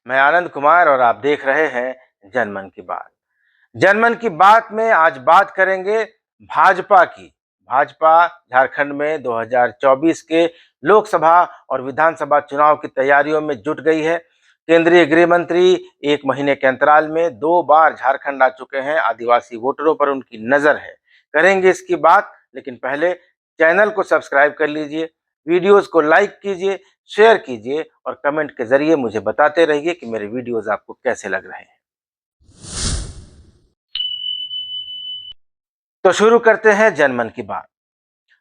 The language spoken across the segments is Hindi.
मैं आनंद कुमार और आप देख रहे हैं जनमन की बात। जनमन की बात में आज बात करेंगे भाजपा की। भाजपा झारखंड में 2024 के लोकसभा और विधानसभा चुनाव की तैयारियों में जुट गई है। केंद्रीय गृह मंत्री एक महीने के अंतराल में 2 बार झारखंड आ चुके हैं। आदिवासी वोटरों पर उनकी नजर है। करेंगे इसकी बात, लेकिन पहले चैनल को सब्सक्राइब कर लीजिए, वीडियोस को लाइक कीजिए, शेयर कीजिए और कमेंट के जरिए मुझे बताते रहिए कि मेरे वीडियोस आपको कैसे लग रहे हैं। तो शुरू करते हैं जनमन की बात।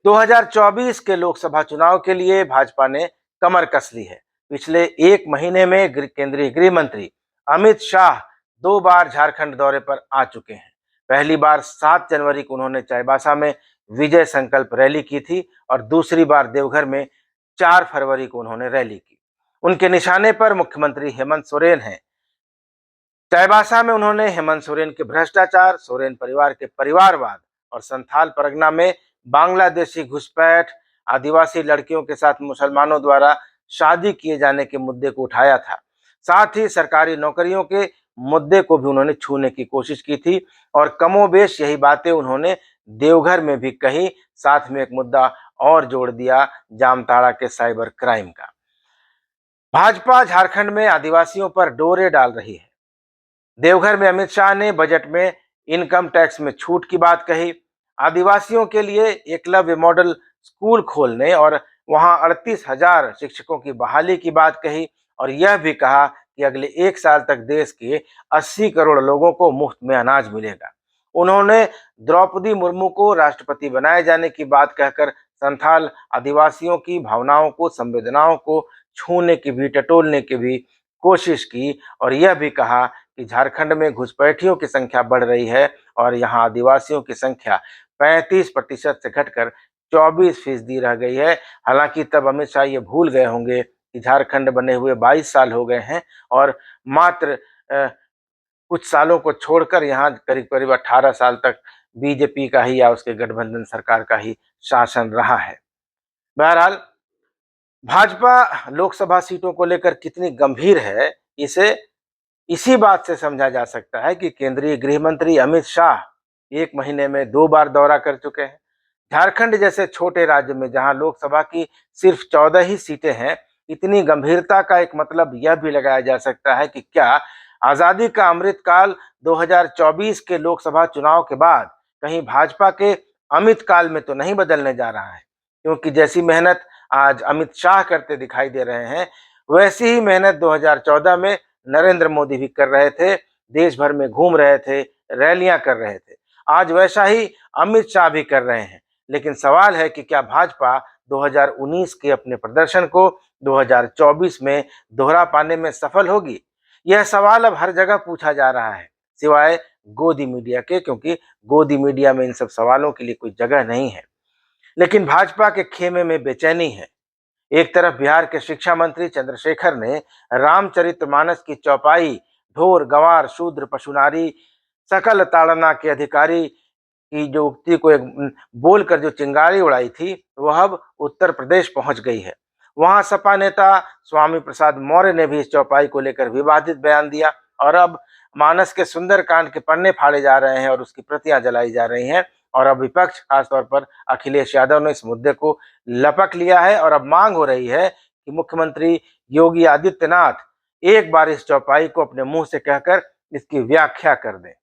2024 के लोकसभा चुनाव के लिए भाजपा ने कमर कस ली है। पिछले एक महीने में केंद्रीय गृह मंत्री अमित शाह 2 बार झारखंड दौरे पर आ चुके हैं। पहली बार 7 जनवरी को उन्होंने चाईबासा में विजय संकल्प रैली की थी और दूसरी बार देवघर में 4 फरवरी को उन्होंने रैली की। उनके निशाने पर मुख्यमंत्री हेमंत सोरेन हैं। चाईबासा में उन्होंने हेमंत सोरेन के भ्रष्टाचार, सोरेन परिवार के परिवारवाद और संथाल परगना में बांग्लादेशी घुसपैठ, आदिवासी लड़कियों के साथ मुसलमानों द्वारा शादी किए जाने के मुद्दे को उठाया था। साथ ही सरकारी नौकरियों के मुद्दे को भी उन्होंने छूने की कोशिश की थी और कमोबेश यही बातें उन्होंने देवघर में भी कही। साथ में एक मुद्दा और जोड़ दिया, जामताड़ा के साइबर क्राइम का। भाजपा झारखंड में आदिवासियों पर डोरे डाल रही है। देवघर में अमित शाह ने बजट में इनकम टैक्स में छूट की बात कही, आदिवासियों के लिए एकलव्य मॉडल स्कूल खोलने और वहां 38,000 शिक्षकों की बहाली की बात कही और यह भी कहा कि अगले 1 साल तक देश के 80 करोड़ लोगों को मुफ्त में अनाज मिलेगा। उन्होंने द्रौपदी मुर्मू को राष्ट्रपति बनाए जाने की बात कहकर संथाल आदिवासियों की भावनाओं को, संवेदनाओं को छूने की भी, टटोलने की भी कोशिश की और यह भी कहा कि झारखंड में घुसपैठियों की संख्या बढ़ रही है और यहाँ आदिवासियों की संख्या 35% से घटकर 24% रह गई है। हालांकि तब अमित शाह ये भूल गए होंगे कि झारखंड बने हुए 22 साल हो गए हैं और मात्र कुछ सालों को छोड़कर यहाँ करीब करीब 18 साल तक बीजेपी का ही या उसके गठबंधन सरकार का ही शासन रहा है। बहरहाल, भाजपा लोकसभा सीटों को लेकर कितनी गंभीर है, इसे इसी बात से समझा जा सकता है कि केंद्रीय गृह मंत्री अमित शाह एक महीने में 2 बार दौरा कर चुके हैं। झारखंड जैसे छोटे राज्य में जहां लोकसभा की सिर्फ 14 ही सीटें हैं, इतनी गंभीरता का एक मतलब यह भी लगाया जा सकता है कि क्या आजादी का अमृतकाल 2024 के लोकसभा चुनाव के बाद कहीं भाजपा के अमित काल में तो नहीं बदलने जा रहा है। क्योंकि जैसी मेहनत आज अमित शाह करते दिखाई दे रहे हैं, वैसी ही मेहनत 2014 में नरेंद्र मोदी भी कर रहे थे, देश भर में घूम रहे थे, रैलियां कर रहे थे। आज वैसा ही अमित शाह भी कर रहे हैं। लेकिन सवाल है कि क्या भाजपा 2019 के अपने प्रदर्शन को 2024 में दोहरा पाने में सफल होगी? यह सवाल अब हर जगह पूछा जा रहा है, सिवाय गोदी मीडिया के, क्योंकि गोदी मीडिया में इन सब सवालों के लिए कोई जगह नहीं है। लेकिन भाजपा के खेमे में बेचैनी है। एक तरफ बिहार के शिक्षा मंत्री चंद्रशेखर ने रामचरितमानस की चौपाई ढोर गंवार शूद्र पशुनारी सकल ताड़ना के अधिकारी की जो उक्ति को एक बोलकर जो चिंगारी उड़ाई थी, वह अब उत्तर प्रदेश पहुंच गई है। वहां सपा नेता स्वामी प्रसाद मौर्य ने भी इस चौपाई को लेकर विवादित बयान दिया और अब मानस के सुंदर कांड के पन्ने फाड़े जा रहे हैं और उसकी प्रतियां जलाई जा रही हैं। और अब विपक्ष, खासतौर पर अखिलेश यादव ने इस मुद्दे को लपक लिया है और अब मांग हो रही है कि मुख्यमंत्री योगी आदित्यनाथ एक बार इस चौपाई को अपने मुंह से कहकर इसकी व्याख्या कर दें।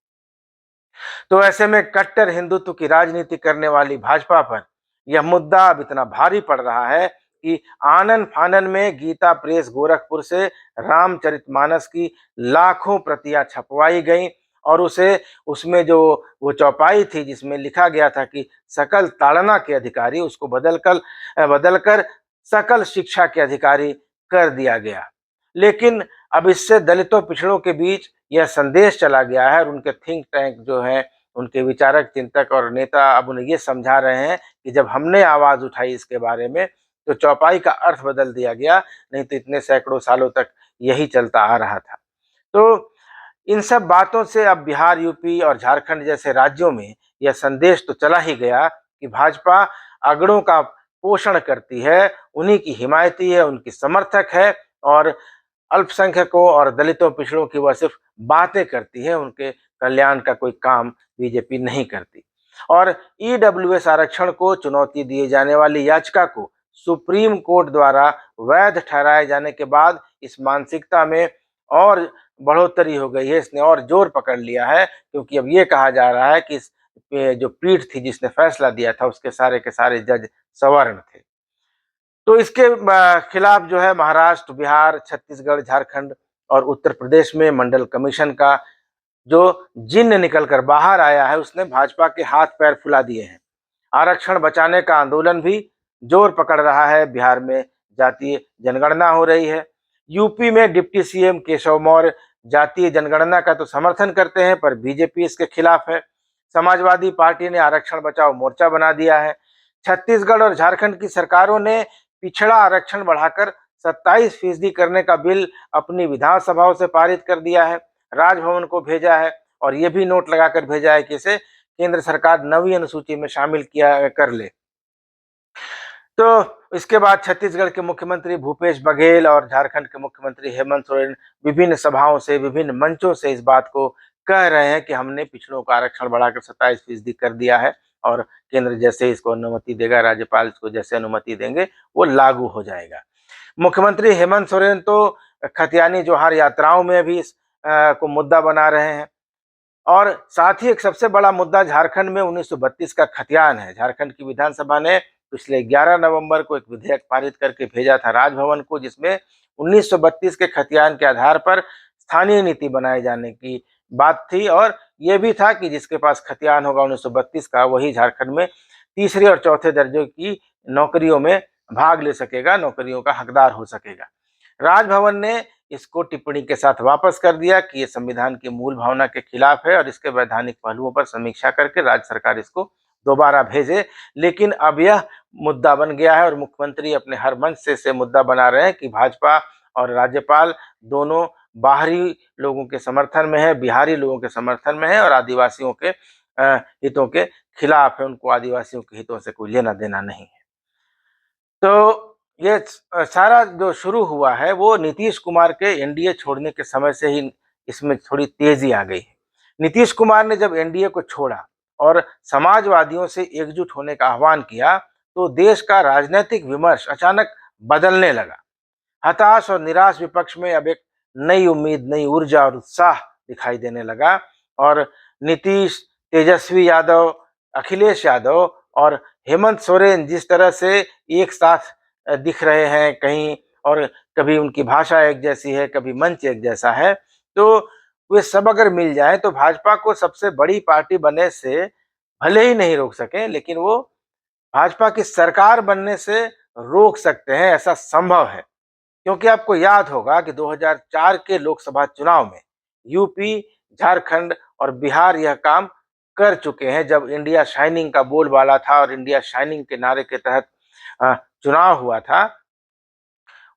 तो ऐसे में कट्टर हिंदुत्व की राजनीति करने वाली भाजपा पर यह मुद्दा अब इतना भारी पड़ रहा है कि आनन फानन में गीता प्रेस गोरखपुर से रामचरितमानस की लाखों प्रतियां छपवाई गई और उसे उसमें जो वो चौपाई थी जिसमें लिखा गया था कि सकल ताड़ना के अधिकारी, उसको बदलकर सकल शिक्षा के अधिकारी कर दिया गया। लेकिन अब इससे दलितों पिछड़ों के बीच यह संदेश चला गया है और उनके थिंक टैंक जो है, उनके विचारक, चिंतक और नेता अब उन्हें ये समझा रहे हैं कि जब हमने आवाज उठाई इसके बारे में तो चौपाई का अर्थ बदल दिया गया, नहीं तो इतने सैकड़ों सालों तक यही चलता आ रहा था। तो इन सब बातों से अब बिहार, यूपी और झारखंड जैसे राज्यों में यह संदेश तो चला ही गया कि भाजपा अगड़ों का पोषण करती है, उन्हीं की हिमायती है, उनकी समर्थक है और अल्पसंख्यकों और दलितों पिछड़ों की वह सिर्फ बातें करती है, उनके कल्याण का कोई काम बीजेपी नहीं करती। और ईडब्ल्यूएस आरक्षण को चुनौती दिए जाने वाली याचिका को सुप्रीम कोर्ट द्वारा वैध ठहराए जाने के बाद इस मानसिकता में और बढ़ोतरी हो गई है, इसने और जोर पकड़ लिया है, क्योंकि अब ये कहा जा रहा है कि जो पीठ थी जिसने फैसला दिया था उसके सारे के सारे जज सवर्ण थे। तो इसके खिलाफ जो है महाराष्ट्र, बिहार, छत्तीसगढ़, झारखंड और उत्तर प्रदेश में मंडल कमीशन का जो जिन्न निकलकर बाहर आया है उसने भाजपा के हाथ पैर फुला दिए हैं। आरक्षण बचाने का आंदोलन भी जोर पकड़ रहा है। बिहार में जातीय जनगणना हो रही है। यूपी में डिप्टी सीएम केशव मौर्य जातीय जनगणना का तो समर्थन करते हैं, पर बीजेपी इसके खिलाफ है। समाजवादी पार्टी ने आरक्षण बचाओ मोर्चा बना दिया है। छत्तीसगढ़ और झारखंड की सरकारों ने पिछड़ा आरक्षण बढ़ाकर 27% करने का बिल अपनी विधानसभाओं से पारित कर दिया है, राजभवन को भेजा है और ये भी नोट लगाकर भेजा है कि इसे केंद्र सरकार 9वीं अनुसूची में शामिल किया कर ले। तो इसके बाद छत्तीसगढ़ के मुख्यमंत्री भूपेश बघेल और झारखंड के मुख्यमंत्री हेमंत सोरेन विभिन्न सभाओं से, विभिन्न मंचों से इस बात को कह रहे हैं कि हमने पिछड़ों का आरक्षण बढ़ाकर 27% कर दिया है और केंद्र जैसे इसको अनुमति देगा, राज्यपाल इसको जैसे अनुमति देंगे वो लागू हो जाएगा। मुख्यमंत्री हेमंत सोरेन तो खतियानी जोहार यात्राओं में भी इस को मुद्दा बना रहे हैं और साथ ही एक सबसे बड़ा मुद्दा झारखंड में 1932 का खतियान है। झारखंड की विधानसभा ने पिछले 11 नवंबर को एक विधेयक पारित करके भेजा था राजभवन को, जिसमें 1932 के खतियान के आधार पर स्थानीय नीति बनाए जाने की बात थी और यह भी था कि जिसके पास खतियान होगा 1932 का वही झारखंड में तीसरे और चौथे दर्जे की नौकरियों में भाग ले सकेगा, नौकरियों का हकदार हो सकेगा। राजभवन ने इसको टिप्पणी के साथ वापस कर दिया कि ये संविधान की मूल भावना के खिलाफ है और इसके वैधानिक पहलुओं पर समीक्षा करके राज्य सरकार इसको दोबारा भेजे। लेकिन अब यह मुद्दा बन गया है और मुख्यमंत्री अपने हर मंच से मुद्दा बना रहे हैं कि भाजपा और राज्यपाल दोनों बाहरी लोगों के समर्थन में है, बिहारी लोगों के समर्थन में है और आदिवासियों के हितों के खिलाफ है। उनको आदिवासियों के हितों से कोई लेना देना नहीं है। तो ये सारा जो शुरू हुआ है वो नीतीश कुमार के एनडीए छोड़ने के समय से ही इसमें थोड़ी तेजी आ गई है। नीतीश कुमार ने जब एनडीए को छोड़ा और समाजवादियों से एकजुट होने का आह्वान किया तो देश का राजनीतिक विमर्श अचानक बदलने लगा। हताश और निराश विपक्ष में अब एक नई उम्मीद, नई ऊर्जा और उत्साह दिखाई देने लगा और नीतीश, तेजस्वी यादव, अखिलेश यादव और हेमंत सोरेन जिस तरह से एक साथ दिख रहे हैं कहीं और कभी उनकी भाषा एक जैसी है, कभी मंच एक जैसा है, तो वे सब अगर मिल जाएं तो भाजपा को सबसे बड़ी पार्टी बनने से भले ही नहीं रोक सकें, लेकिन वो भाजपा की सरकार बनने से रोक सकते हैं, ऐसा संभव है। क्योंकि आपको याद होगा कि 2004 के लोकसभा चुनाव में यूपी, झारखंड और बिहार यह काम कर चुके हैं जब इंडिया शाइनिंग का बोलबाला था और इंडिया शाइनिंग के नारे के तहत चुनाव हुआ था।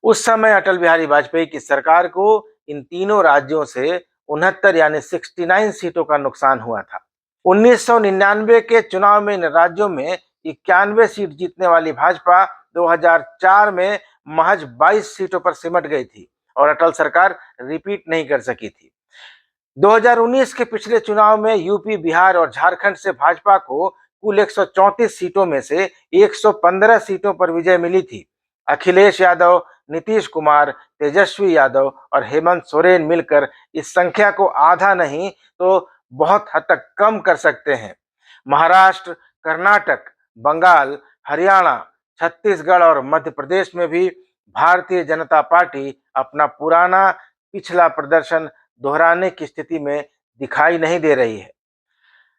उस समय अटल बिहारी वाजपेयी की सरकार को इन तीनों राज्यों से 69 यानी 69 सीटों का नुकसान हुआ था। 1999 के चुनाव में इन राज्यों में 91 सीट जीतने वाली भाजपा 2004 में महज 22 सीटों पर सिमट गई थी और अटल सरकार रिपीट नहीं कर सकी थी। 2019 के पिछले चुनाव में यूपी, बिहार और झारखंड से भाजपा को कुल 134 सीटों में से 115 सीटों पर विजय मिली थी। अखिलेश यादव, नीतीश कुमार, तेजस्वी यादव और हेमंत सोरेन मिलकर इस संख्या को आधा नहीं तो बहुत हद तक कम कर सकते हैं। महाराष्ट्र, कर्नाटक, बंगाल, हरियाणा, छत्तीसगढ़ और मध्य प्रदेश में भी भारतीय जनता पार्टी अपना पुराना पिछला प्रदर्शन दोहराने की स्थिति में दिखाई नहीं दे रही है।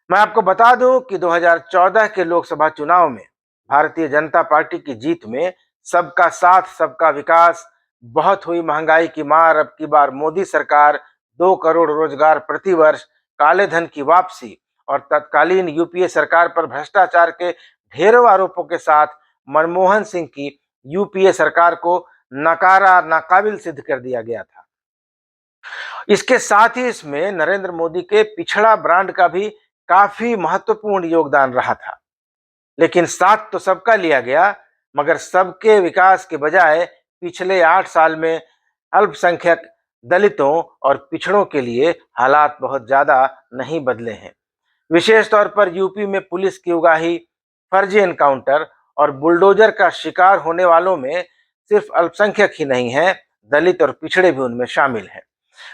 मैं आपको बता दूं कि 2014 के लोकसभा चुनाव में भारतीय जनता पार्टी की जीत में सबका साथ, सबका विकास, बहुत हुई महंगाई की मार, अब की बार मोदी सरकार, 2 करोड़ रोजगार प्रतिवर्ष, काले धन की वापसी और तत्कालीन यूपीए सरकार पर भ्रष्टाचार के ढेरों आरोपों के साथ मनमोहन सिंह की यूपीए सरकार को नकारा, नाकाबिल सिद्ध कर दिया गया था। इसके साथ ही इसमें नरेंद्र मोदी के पिछड़ा ब्रांड का भी काफी महत्वपूर्ण योगदान रहा था। लेकिन साथ तो सबका लिया गया, मगर सबके विकास के बजाय पिछले 8 साल में अल्पसंख्यक, दलितों और पिछड़ों के लिए हालात बहुत ज्यादा नहीं बदले हैं। विशेष तौर पर यूपी में पुलिस की उगाही, फर्जी एनकाउंटर और बुलडोजर का शिकार होने वालों में सिर्फ अल्पसंख्यक ही नहीं है, दलित और पिछड़े भी उनमें शामिल हैं।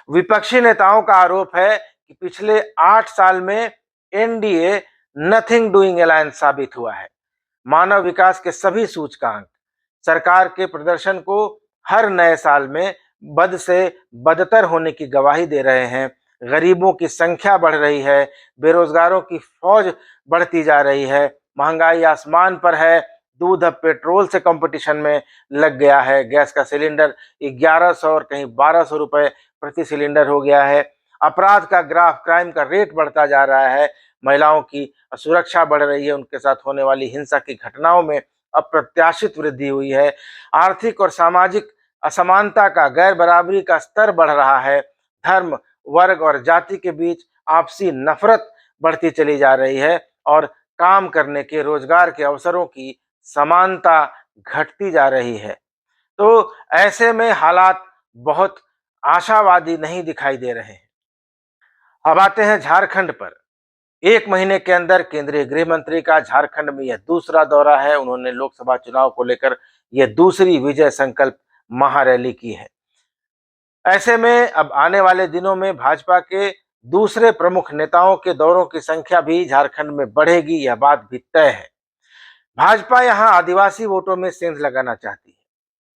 विपक्षी नेताओं का आरोप है कि पिछले 8 साल में एनडीए नथिंग डूइंग अलायंस साबित हुआ है। मानव विकास के सभी सूचकांक सरकार के प्रदर्शन को हर नए साल में बद से बदतर होने की गवाही दे रहे हैं। गरीबों की संख्या बढ़ रही है, बेरोजगारों की फौज बढ़ती जा रही है, महंगाई आसमान पर है, दूध अब पेट्रोल से कंपटीशन में लग गया है, गैस का सिलेंडर 1100 और कहीं 1200 रुपए प्रति सिलेंडर हो गया है, अपराध का ग्राफ, क्राइम का रेट बढ़ता जा रहा है, महिलाओं की सुरक्षा बढ़ रही है, उनके साथ होने वाली हिंसा की घटनाओं में अप्रत्याशित वृद्धि हुई है, आर्थिक और सामाजिक असमानता का, गैर बराबरी का स्तर बढ़ रहा है, धर्म, वर्ग और जाति के बीच आपसी नफरत बढ़ती चली जा रही है और काम करने के, रोजगार के अवसरों की समानता घटती जा रही है। तो ऐसे में हालात बहुत आशावादी नहीं दिखाई दे रहे हैं। अब आते हैं झारखंड पर। 1 महीने के अंदर केंद्रीय गृह मंत्री का झारखंड में यह दूसरा दौरा है। उन्होंने लोकसभा चुनाव को लेकर यह दूसरी विजय संकल्प महारैली की है। ऐसे में अब आने वाले दिनों में भाजपा के दूसरे प्रमुख नेताओं के दौरों की संख्या भी झारखंड में बढ़ेगी, यह बात भी तय है। भाजपा यहां आदिवासी वोटों में सेंध लगाना चाहती है,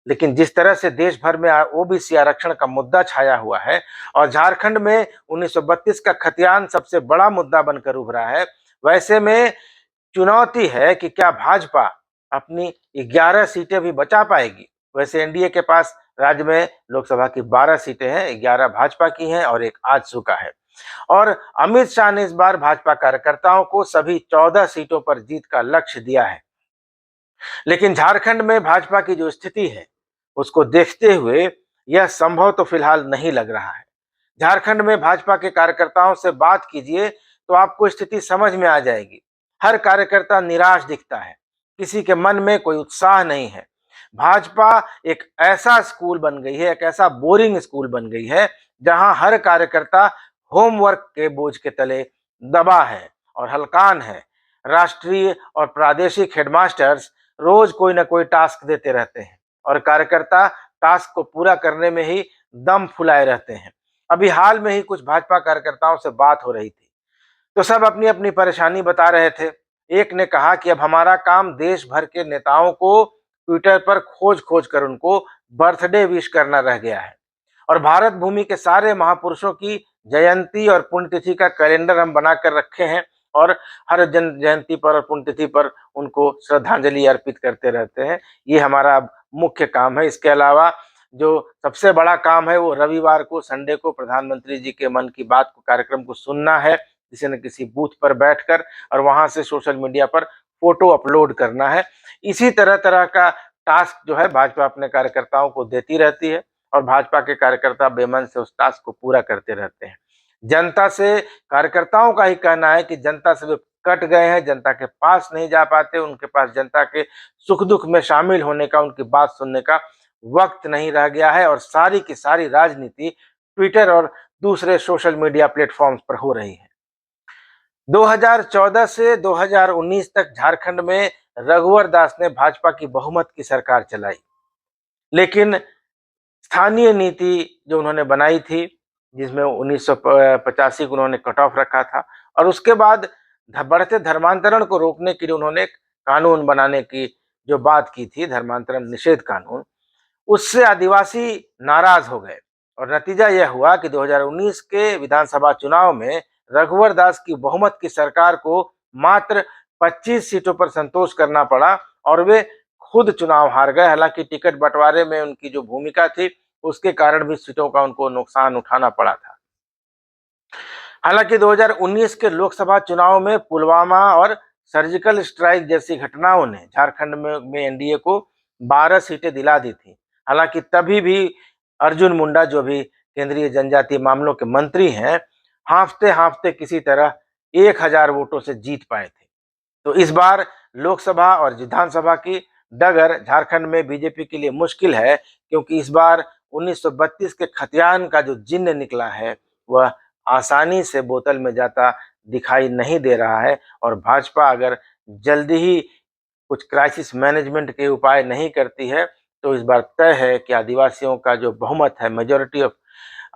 लेकिन जिस तरह से देश भर में ओबीसी आरक्षण का मुद्दा छाया हुआ है और झारखंड में 1932 का खतियान सबसे बड़ा मुद्दा बनकर उभरा है, वैसे में चुनौती है कि क्या भाजपा अपनी 11 सीटें भी बचा पाएगी। वैसे एनडीए के पास राज्य में लोकसभा की 12 सीटें हैं, 11 भाजपा की हैं और एक आजसू का है। और अमित शाह ने इस बार भाजपा कार्यकर्ताओं को सभी 14 सीटों पर जीत का लक्ष्य दिया है। लेकिन झारखंड में भाजपा की जो स्थिति है उसको देखते हुए यह संभव तो फिलहाल नहीं लग रहा है। झारखंड में भाजपा के कार्यकर्ताओं से बात कीजिए तो आपको स्थिति समझ में आ जाएगी। हर कार्यकर्ता निराश दिखता है, किसी के मन में कोई उत्साह नहीं है। भाजपा एक ऐसा स्कूल बन गई है, एक ऐसा बोरिंग स्कूल बन गई है जहां हर कार्यकर्ता होमवर्क के बोझ के तले दबा है और हलकान है। राष्ट्रीय और प्रादेशिक हेडमास्टर्स रोज कोई ना कोई टास्क देते रहते हैं और कार्यकर्ता टास्क को पूरा करने में ही दम फुलाए रहते हैं। अभी हाल में ही कुछ भाजपा कार्यकर्ताओं से बात हो रही थी तो सब अपनी अपनी परेशानी बता रहे थे। एक ने कहा कि अब हमारा काम देश भर के नेताओं को ट्विटर पर खोज खोज कर उनको बर्थडे विश करना रह गया है और भारत भूमि के सारे महापुरुषों की जयंती और पुण्यतिथि का कैलेंडर हम बनाकर रखे हैं और हर जन जयंती पर और पुण्यतिथि पर उनको श्रद्धांजलि अर्पित करते रहते हैं। ये हमारा अब मुख्य काम है। इसके अलावा जो सबसे बड़ा काम है वो रविवार को, संडे को प्रधानमंत्री जी के मन की बात को कार्यक्रम को सुनना है, किसी न किसी बूथ पर बैठकर, और वहां से सोशल मीडिया पर फोटो अपलोड करना है। इसी तरह तरह का टास्क जो है भाजपा अपने कार्यकर्ताओं को देती रहती है और भाजपा के कार्यकर्ता बेमन से उस टास्क को पूरा करते रहते हैं। जनता से, कार्यकर्ताओं का ही कहना है कि जनता से वे कट गए हैं, जनता के पास नहीं जा पाते, उनके पास जनता के सुख दुख में शामिल होने का, उनकी बात सुनने का वक्त नहीं रह गया है और सारी की सारी राजनीति ट्विटर और दूसरे सोशल मीडिया प्लेटफॉर्म्स पर हो रही है। 2014 से 2019 तक झारखंड में रघुवर दास ने भाजपा की बहुमत की सरकार चलाई, लेकिन स्थानीय नीति जो उन्होंने बनाई थी, जिसमें 1985 को उन्होंने कट ऑफ रखा था और उसके बाद बढ़ते धर्मांतरण को रोकने के लिए उन्होंने एक कानून बनाने की जो बात की थी, धर्मांतरण निषेध कानून, उससे आदिवासी नाराज हो गए और नतीजा यह हुआ कि 2019 के विधानसभा चुनाव में रघुवर दास की बहुमत की सरकार को मात्र 25 सीटों पर संतोष करना पड़ा और वे खुद चुनाव हार गए। हालांकि टिकट बंटवारे में उनकी जो भूमिका थी उसके कारण भी सीटों का उनको नुकसान उठाना पड़ा था। हालांकि 2019 के लोकसभा चुनाव में पुलवामा और सर्जिकल स्ट्राइक जैसी घटनाओं ने झारखंड में एनडीए को 12 सीटें दिला दी थी। हालांकि तभी भी अर्जुन मुंडा, जो भी केंद्रीय जनजातीय मामलों के मंत्री हैं, हांफते हांफते किसी तरह 1000 वोटों से जीत पाए थे। तो इस बार लोकसभा और विधानसभा की डगर झारखंड में बीजेपी के लिए मुश्किल है, क्योंकि इस बार 1932 के खतियान का जो जिन्न निकला है वह आसानी से बोतल में जाता दिखाई नहीं दे रहा है। और भाजपा अगर जल्दी ही कुछ क्राइसिस मैनेजमेंट के उपाय नहीं करती है तो इस बार तय है कि आदिवासियों का जो बहुमत है, मेजॉरिटी ऑफ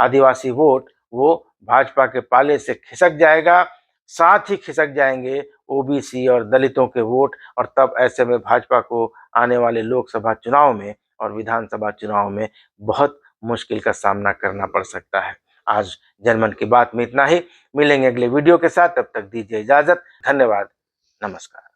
आदिवासी वोट, वो भाजपा के पाले से खिसक जाएगा। साथ ही खिसक जाएंगे ओबीसी और दलितों के वोट, और तब ऐसे में भाजपा को आने वाले लोकसभा चुनाव में और विधानसभा चुनाव में बहुत मुश्किल का सामना करना पड़ सकता है। आज जनमन की बात में इतना ही। मिलेंगे अगले वीडियो के साथ, तब तक दीजिए इजाजत। धन्यवाद। नमस्कार।